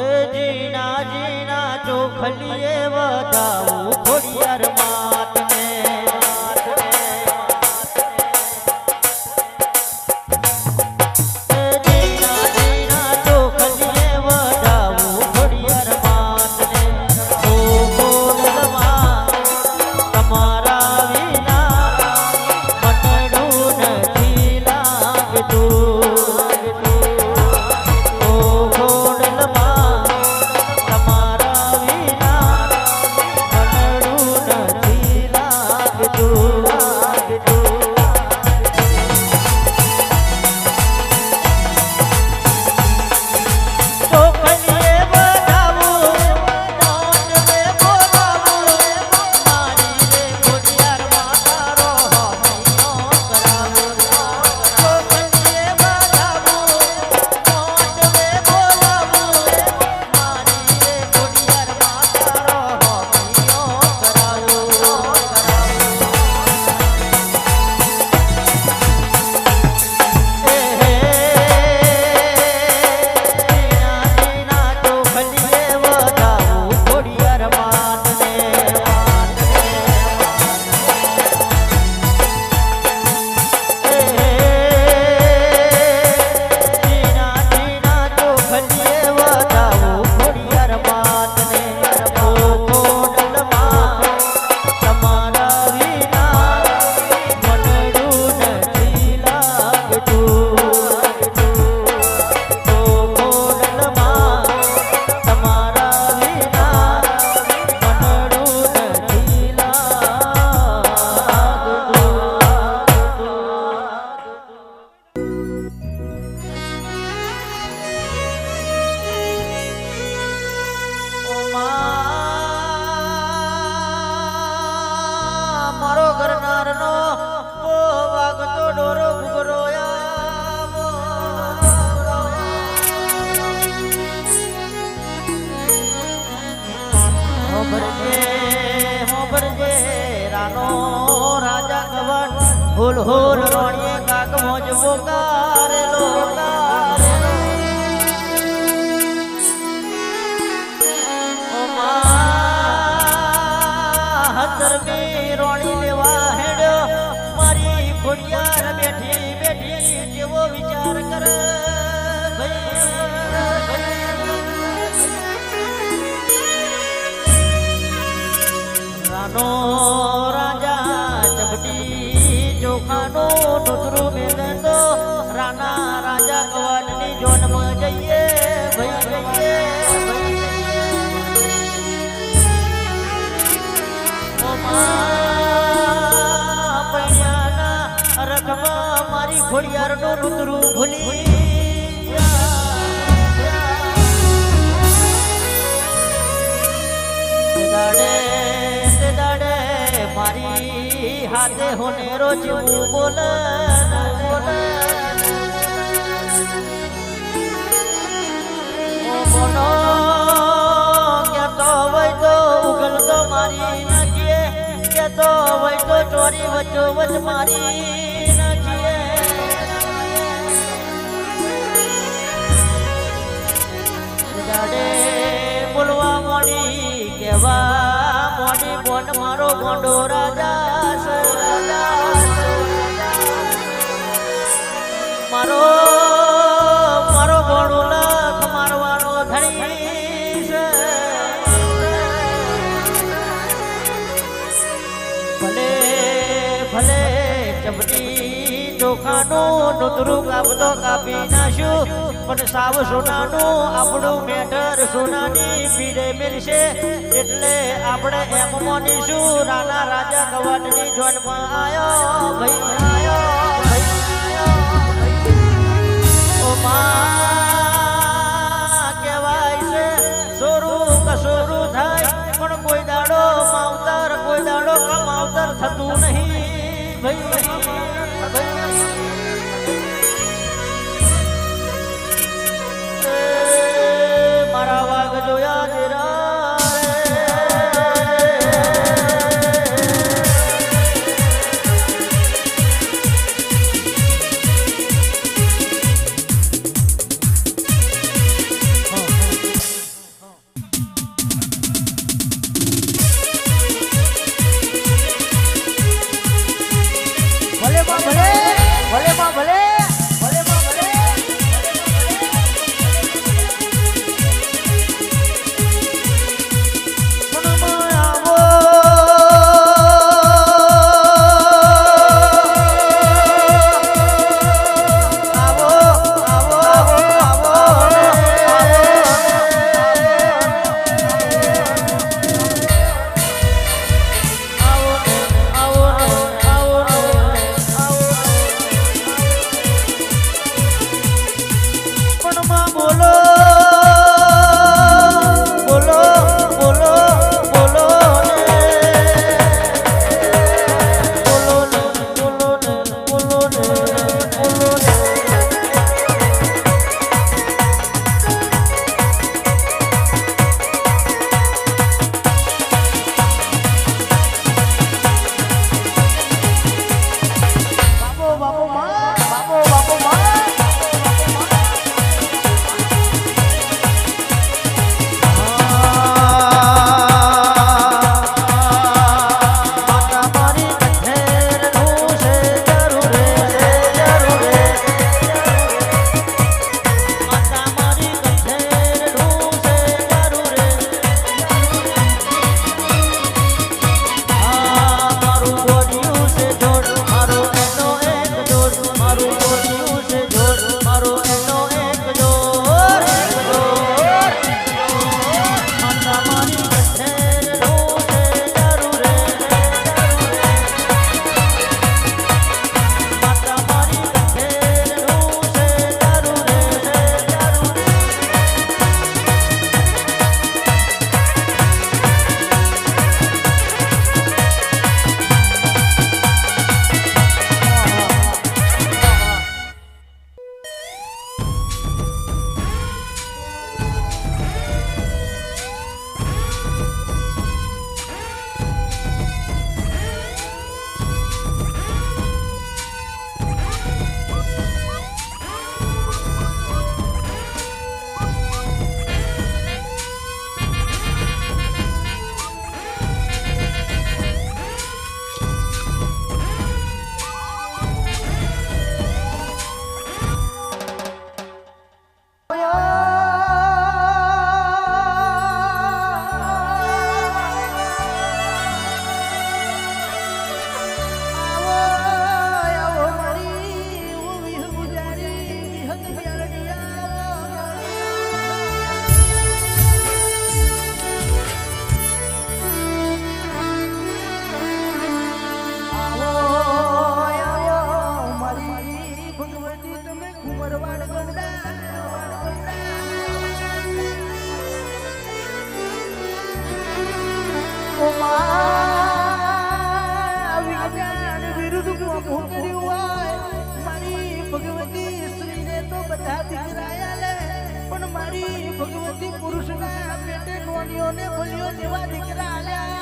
ए जीना जीना चोखलिए बताऊ खोड़ियार मात में जीना जीना चोखलिए बताऊ खोड़ियार मात में ओ बोलवा तमारा विना मनडू नहीं लागतू मारो घरनार नो ओ वागतो डोरो गुगरोया हो भरजे रानो राजा कवट होल होल रोणिए काक मोज बोकार लोकार ओ मां हतर में रोणी लेवा हेड्यो मारी खोड़ियार बैठी बैठी जेवो विचार कर रानो राजा चपटी चोखानो टुकड़ो में दो ખોડિયારનું રુદ્રું ભૂલી દાડે મારી હાથે હોને રોજ બોલ બોલો કેતો હોય તો ઉગલ તો મારી નાખીએ કેતો હોય તો ચોરી વચ્ચો વચ મારી નાખીએ દાડે બોલવા મોડી કેવા મોડી બોન મારો ગોંડો રાજા મારો મારો ગોળો લખ મારવાનો ધણી છે ભલે ભલે ચપટી ચોખાનું નૂતરું કાપતો કાપી નાખ્યું પણ સાવ સોનાનું આપણું મેટર સોનાની પીડે મિલશે એટલે આપણે એમ માનીશું રાણા રાજા કવાટની જોનમાં આયો ભાઈ આયો ભાઈ ઓ માં કહેવાય છે સોરું કસોરું થાય પણ કોઈ દાડો કમાવતર થતું નહીં ભાઈ મારા વાગ જોયા તેરા નોમું કર્યું હોય મારી ભગવતી સ્ત્રીને તો બધા દીકરાયા લે પણ મારી ભગવતી પુરુષના પેટે નોનીઓને બોલ્યો જેવા દીકરા આલ્યા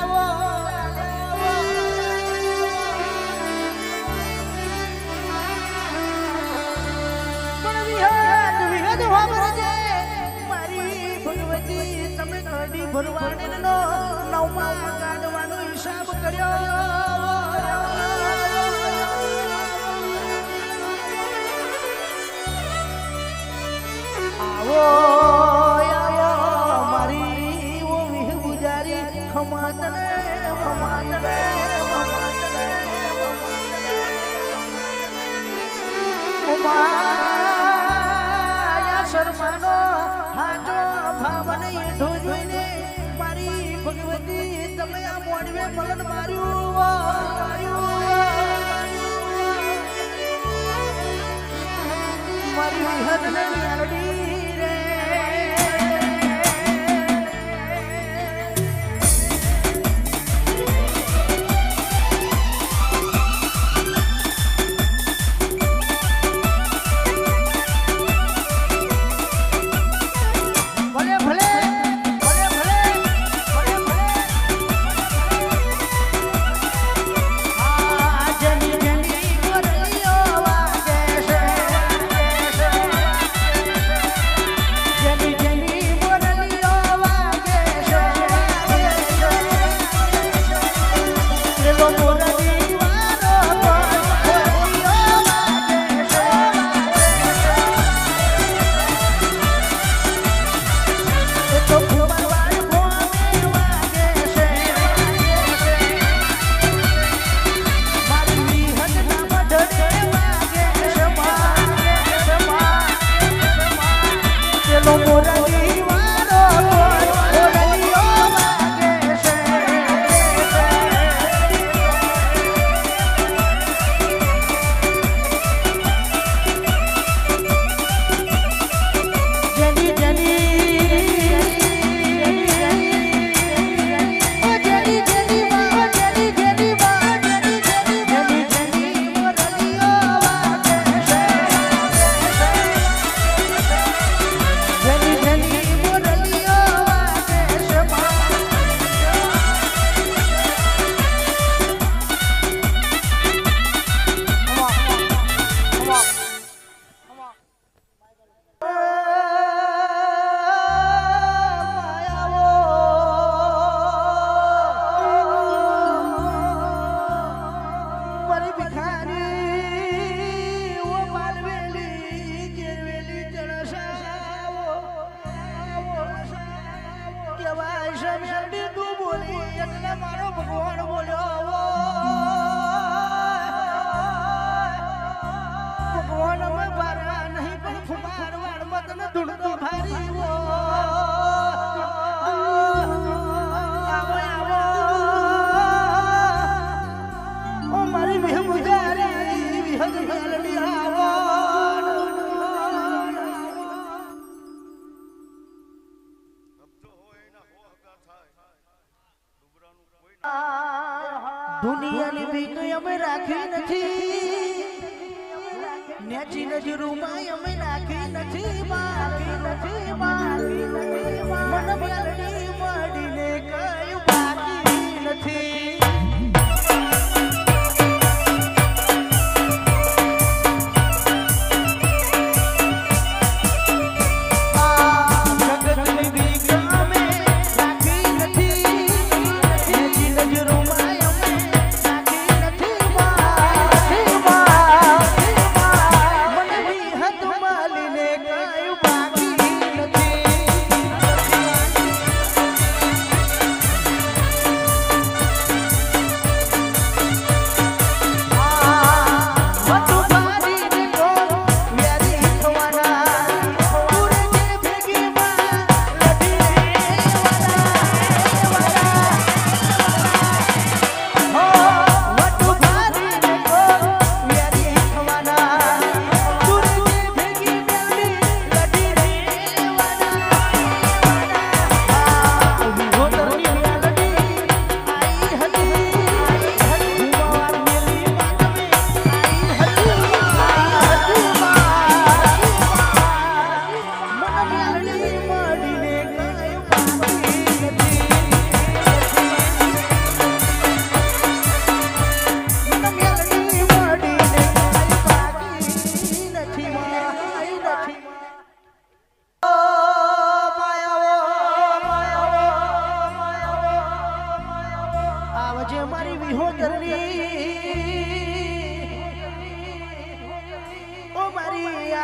પણ વિહદ વાપરજે મારી ભગવતી તમે કડી ભરવાડીનો નવમા કાઢવાનો હિસાબ કર્યો આવો મારી ઓ વિહ ગુજારી ખમાતને માયા શર્માનો હાજો ભાવને એઠો જોઈને મારી ભગવતી તમે આ મોડવે મલન માર્યું મારી વિહદને મેલડી રે દુનિયાની બીક અમે રાખી નથી નેચી નજરોમાં અમે નાખી નથી મન મેલડી મળીને કઈ બાકી નથી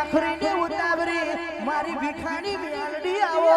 આખરીને ઉતાવરી મારી ભીખાની મેલડી આવો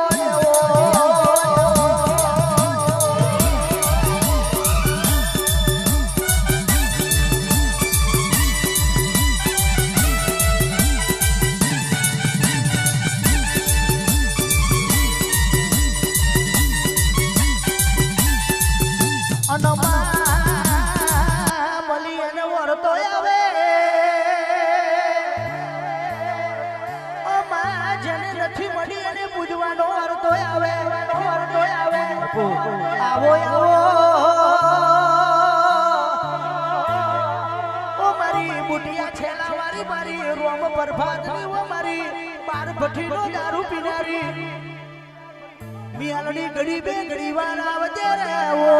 આવો આવો ઓ મારી બુટિયા છેલા વાળી મારી રોમ પરભાતની ઓ મારી બાર ભઠ્ઠીનો દારૂ પીનારી મિયાલની ઘડી બે ઘડી વાર આવજે રે ઓ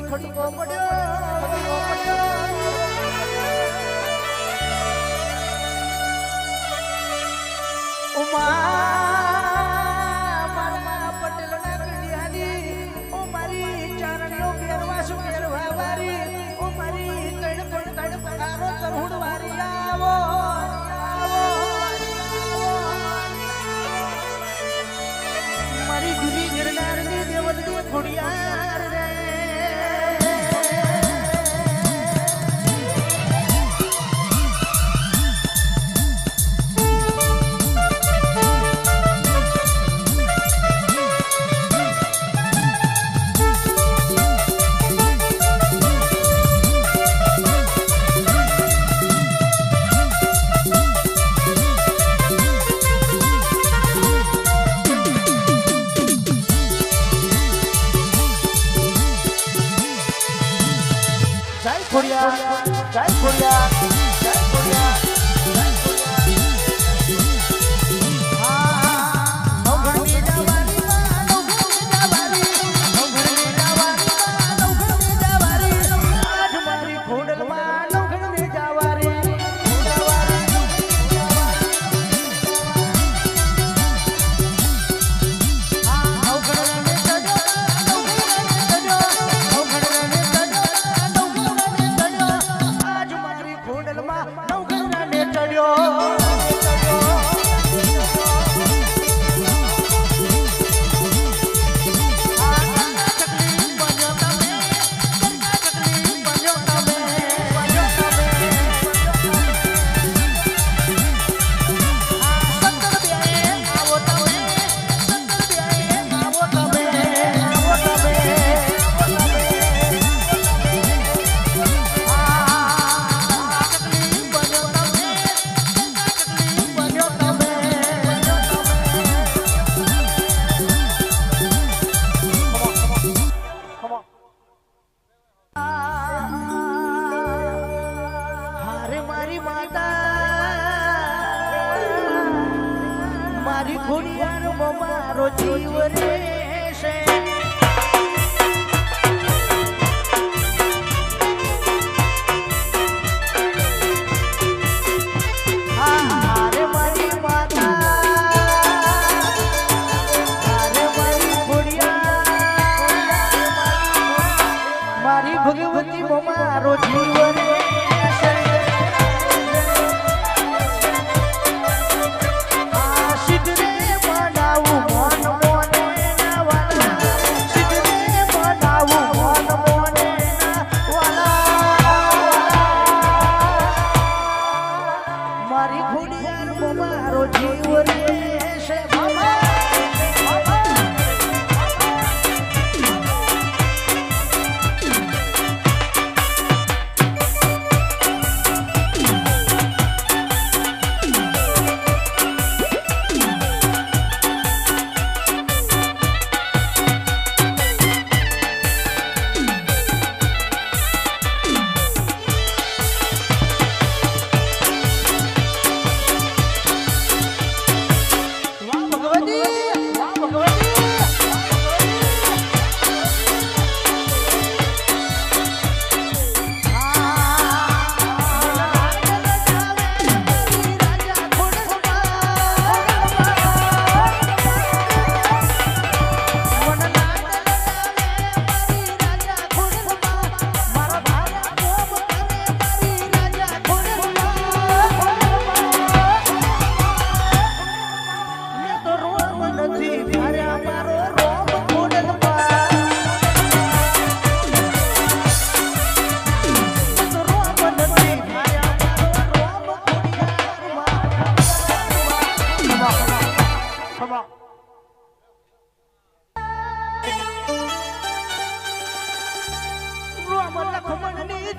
ખટકો પડ્યો મારા પટેલના કન્યાની ઓ મારી ચારણીઓ પહેરવાશું પહેરવા વારી ઓ મારી કણ પણ કણ પગારો ચરહુડ વારી આવો જય ખોડિયાર જય ખોડિયાર જય ખોડિયાર મારી ખોડિયાર મારો જીવ રે છે હારે મારી માતા હારે મારી ખોડિયાર મારી ભગવતી મારો જીવ રે મારી ખોડિયાર મારો જીવ રે છે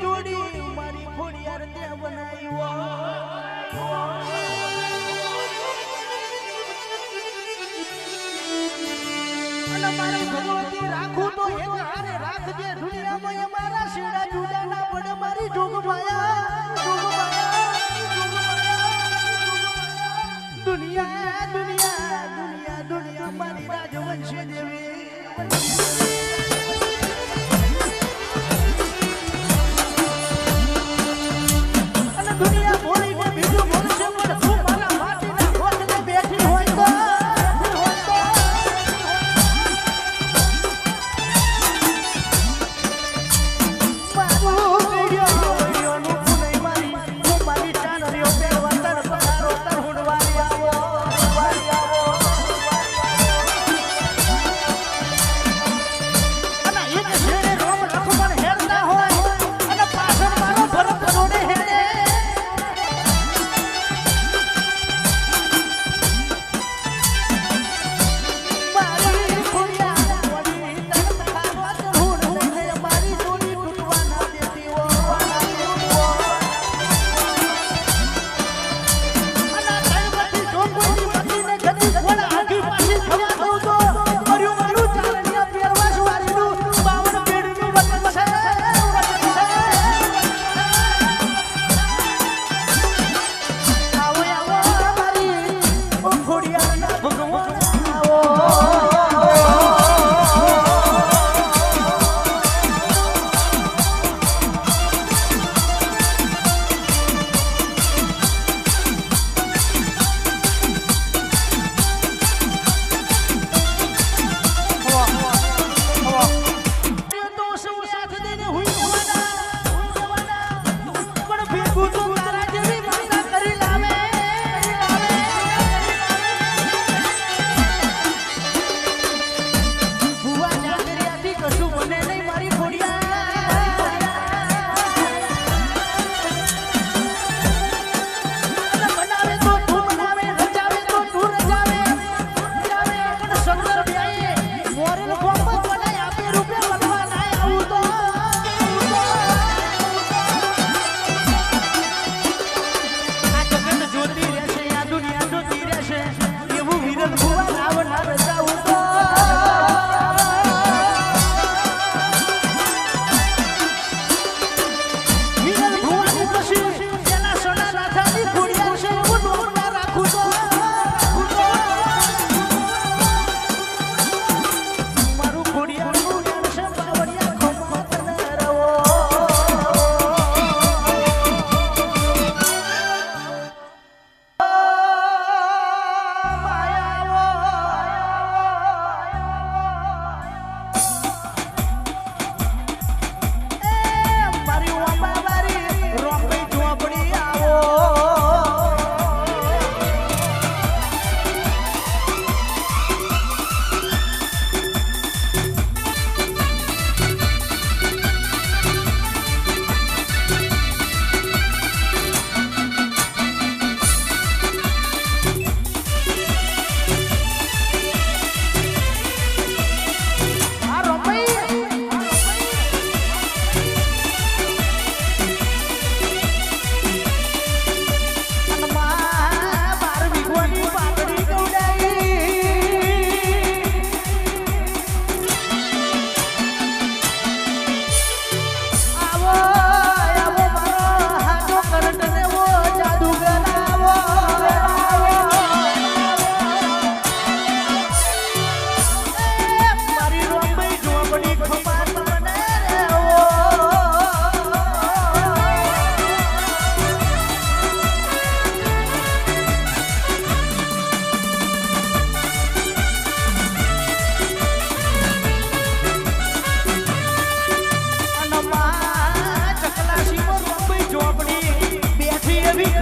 જોડી મારી ખોડિયાર તે બનાવ્યો અને મારી ભગવતી રાખું તો એક હારે રાખજે દુનિયામાં એ મારા શેડા જુદા ના પડે મારી જોગમાયા દુનિયા દુનિયા દુનિયા દુનિયા મારી રાજવંશી દેવી દુનિયા બોલીને બીજું બોલશે પણ તું મારા માટીના ગોઠને બેઠી હોય તો મારું વિડિયો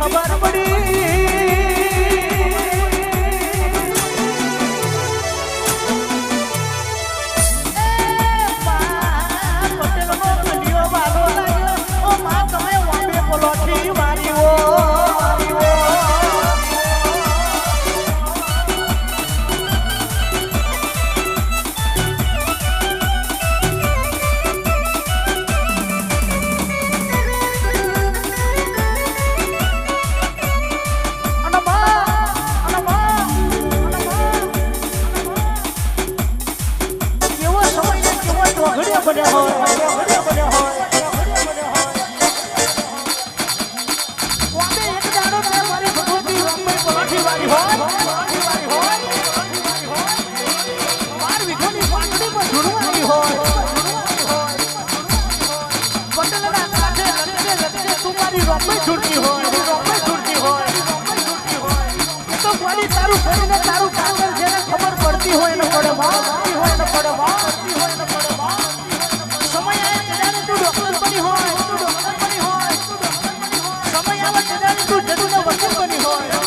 ખબર પડી તારું કાગળ જેને ખબર પડતી હોય ને પડે સમય આવે ત્યારે તું ડોક્ટર બની હોય સમય આવે ત્યારે તું જદુનો વકીલ બની હોય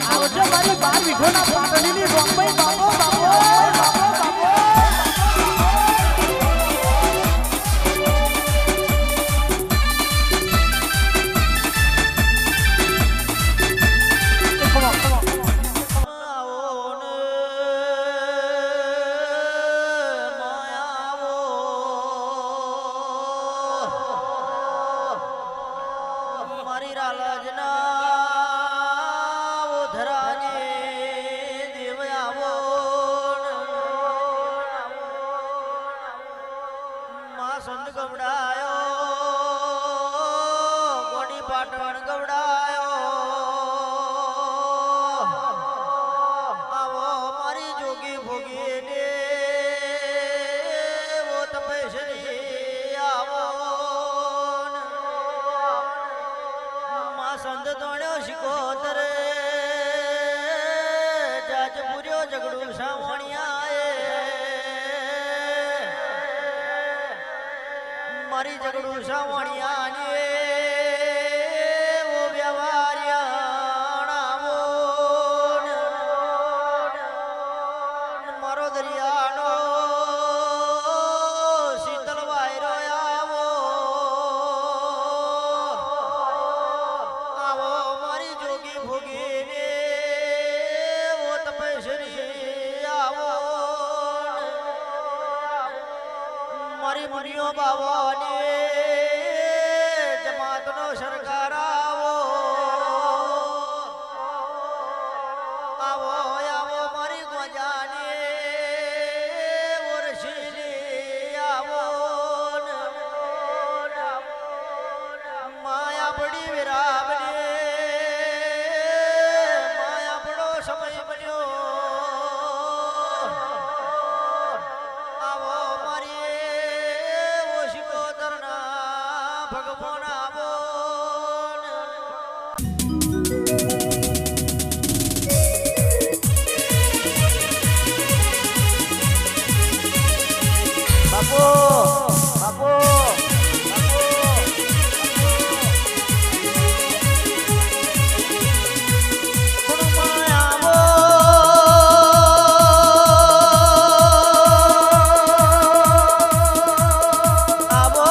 આવજો મારી 12 વીઘોના પાટણની રોમભાઈ બાબો સંત ગવડાયો ગોડી પાટણ ગવડાયો આવો મારી જોગી ભોગી ને વો તપેશ્વરી આવો માં સંત તોણ્યો શિકોતરે જાજપુર્યો ઝઘડું સાવણિયા મારી ઝઘડું સાવણિયા ને ઓ વ્યવહારિયાણાવો મારો દરિયાનો શીતળ વાયરો આવો મારી જોગી ભોગી ને ઓ તપેશ્વરી આવો મારી મુનિયો બાવાને જમાતનો સરકાર આવો મારી ગોજાને ઓરશીની આવો માયા પડી વિરામને માયા પડો સમય બન્યો આવો મારી ભગવાન આવો બાપો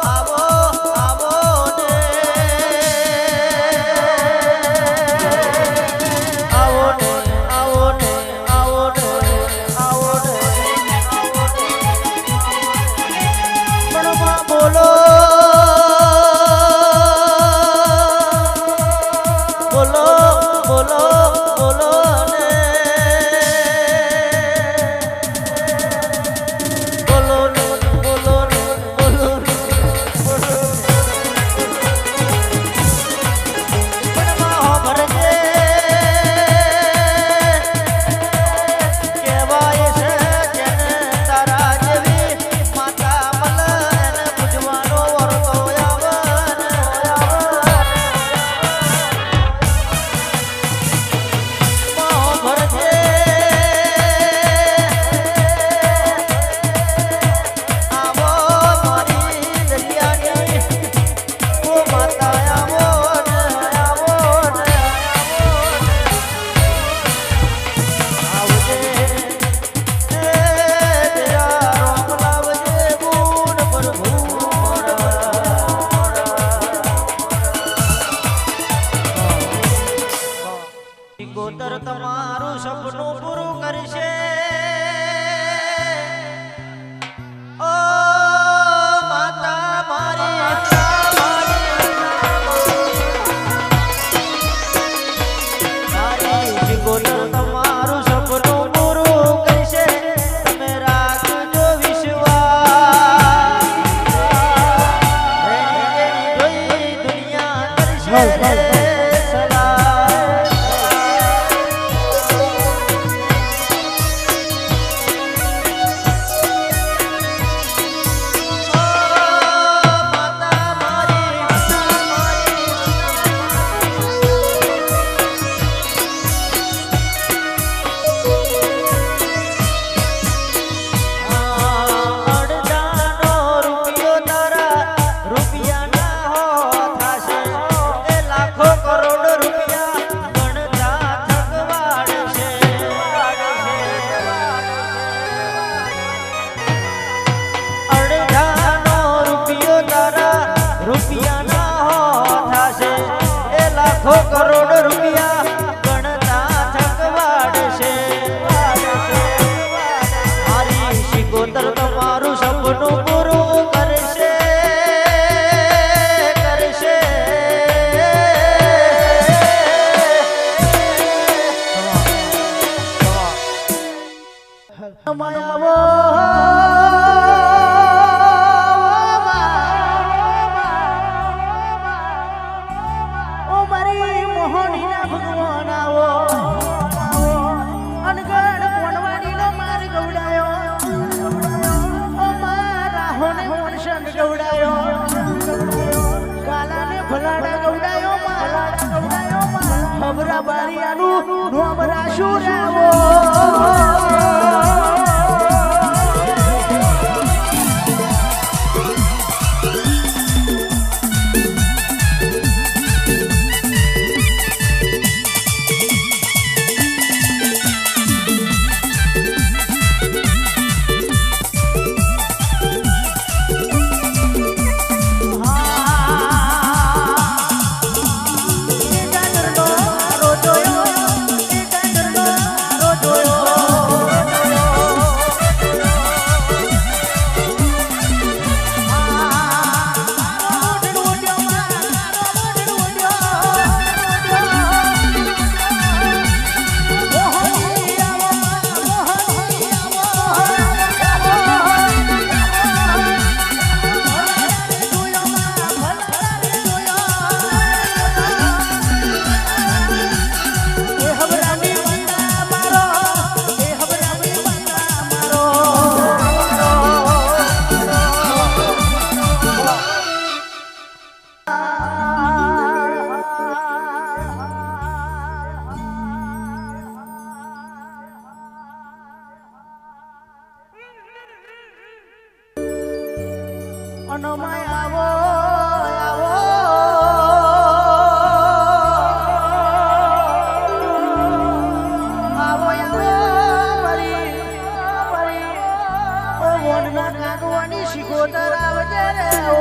બાપો આવો રે સલાય લાખો કરોડ રૂપિયા ગણતા થકવાડશે મારી શિકોતર તમારું સપનું પૂરું કરશે કરશે ખબરા બારિયાનું નોમરા શુરાવો અનમાય આવો આવો આવો આવો મરી ઓ વનના કાગવાની શિકોતર આવજે રે ઓ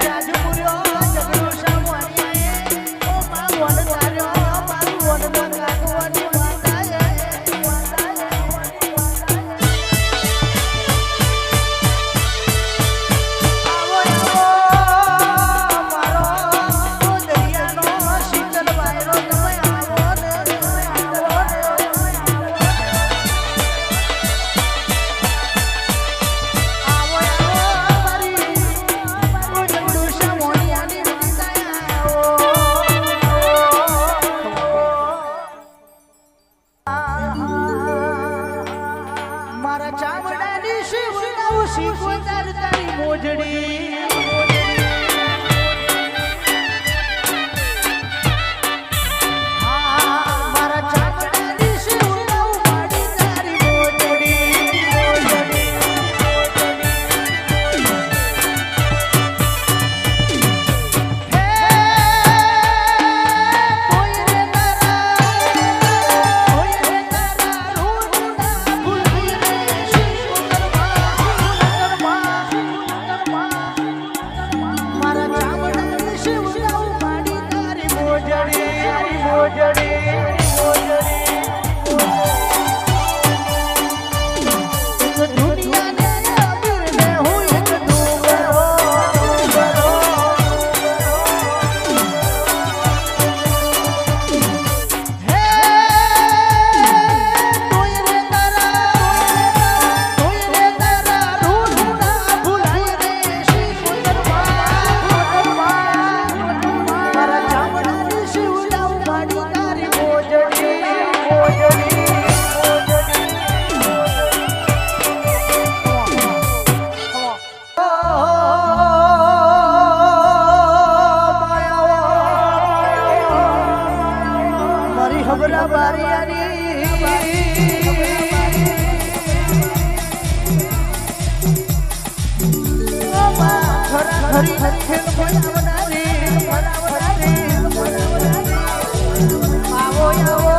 જાજુ આવો આવો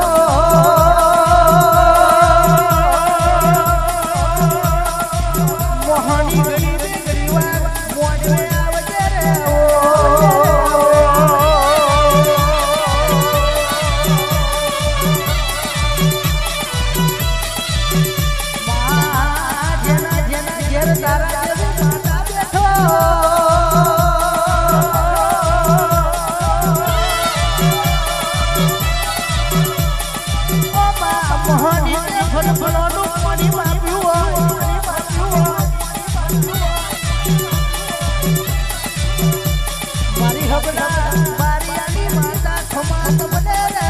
મોહની ગરીબે ગરીવાર મોડવે આવજે રે જેના જેના ઘેર તારા જેવું માતા બેઠો મોહની ફળ ફળોનું પાણી વાપ્યું મારી હબડા મારી આની માતા ખમા તમને રે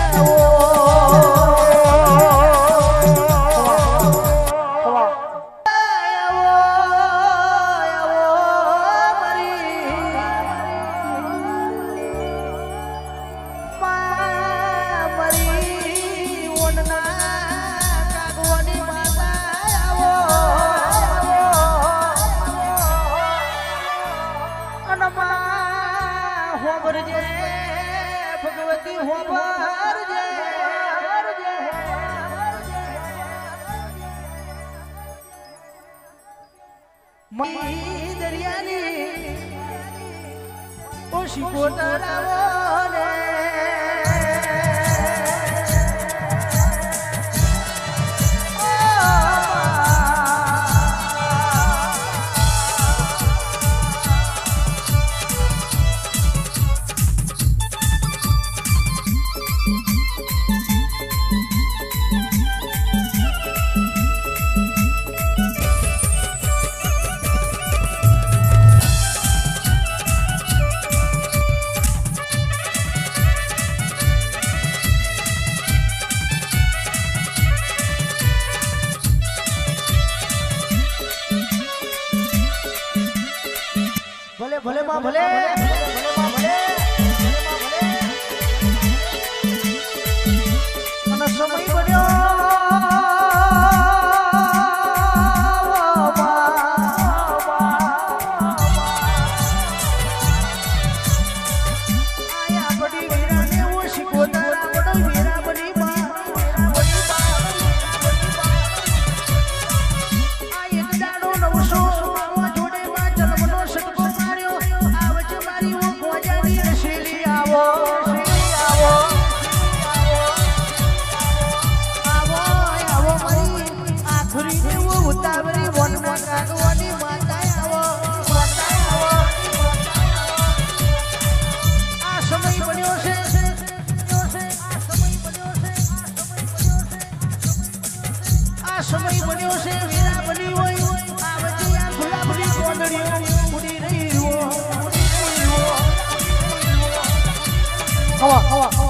ભગવતી હોબરજે મઈ દરિયાની ઓશી કોતરાવો ને ભલે ભલે માં ભલે અને સમય બન્યો આયા બડી વીરાને ઓશી કોતારા બડી વીરા બની માં આ એક દાડો નવસો જોડે માં જન્મનો સટકો ઉતાવળી વન કાગવાની માતા આવો આ સમય બન્યો છે આ સમય બન્યો છે વીરા બની હોય આ વચ્ચે આ ગુલાબની કોંદડીઓ ઉડી રહી હવા